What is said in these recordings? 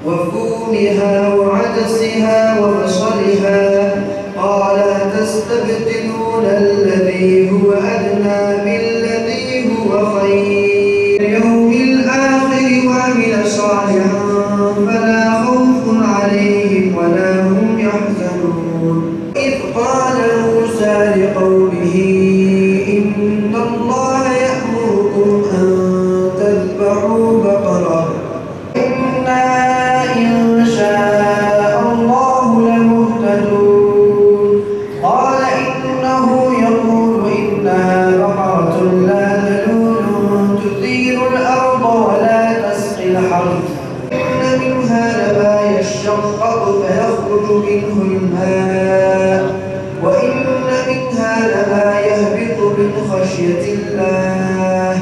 وفومها وعدسها وبصلها. قال أتستبدلون الذي هو أدنى بالذي هو خير اليوم الآخر وعمل صالحا فلا خوف عليهم ولا هم يحزنون. إذ قال موسى لقومه إن الله يأمركم أن تذبحوا بقرة إنا إن شاء الله لمهتدون. قال إنه يقول إنها بقرة لا ذلول تثير الأرض ولا تسقي الحرث إن منها لما يشقق فيخرج منه الماء وإن منها لما يهبط من خشية الله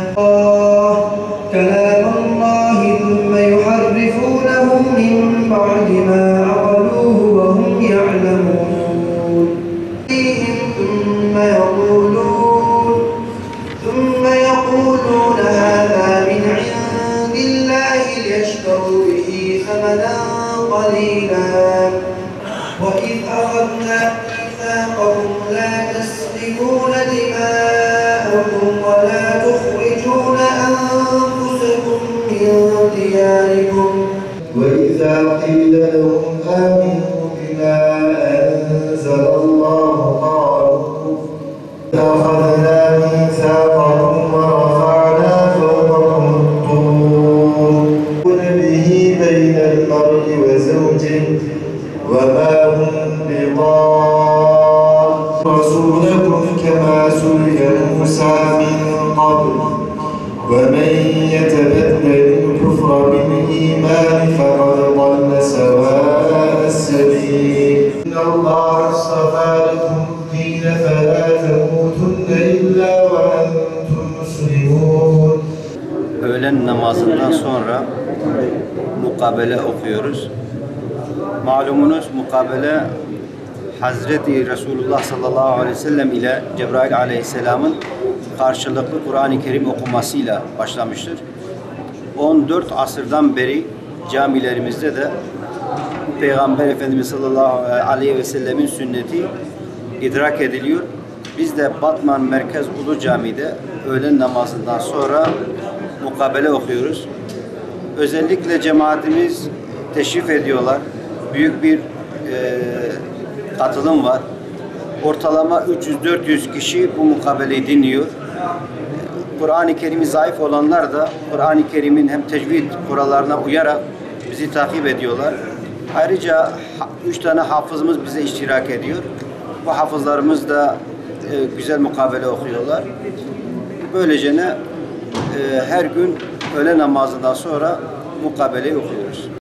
كلام الله ثم يحرفونه من بعد ما عقلوه وهم يعلمون. ثم يقولون هذا من عند الله ليشتروا به ثمنا قليلا. وإذ أخذنا ميثاقكم لا تسفكون دماءكم ولا تخرجون أنفسكم من دياركم. وإذا قيل لهم آمنوا بما أنزل الله قالوا أخذنا ميثاقكم ورفعنا فوقكم الطور به بين المرء وزوجه وما هم بضار رسولكم كما سئل موسى من قبل ومن يتبدل الكفر بالإيمان فقد ضل سواء السبيل. إن الله اصطفى لكم الدين فلا تموتن إلا وأنتم مسلمون. Öğlen namazından sonra mukabele okuyoruz. Malumunuz mukabele Hazreti Resulullah sallallahu aleyhi ve sellem ile Cebrail aleyhisselamın karşılıklı Kur'an-ı Kerim okumasıyla başlamıştır. 14 asırdan beri camilerimizde de Peygamber Efendimiz sallallahu aleyhi ve sellemin sünneti idrak ediliyor. Biz de Batman Merkez Ulu Cami'de öğlen namazından sonra mukabele okuyoruz. Özellikle cemaatimiz teşrif ediyorlar. Büyük bir katılım var. Ortalama 300-400 kişi bu mukabeleyi dinliyor. Kur'an-ı Kerim'i zayıf olanlar da Kur'an-ı Kerim'in hem tecvid kurallarına uyarak bizi takip ediyorlar. Ayrıca 3 tane hafızımız bize iştirak ediyor. Bu hafızlarımız da güzel mukabele okuyorlar. Böylece her gün öğle namazından sonra mukabeleyi okuyoruz.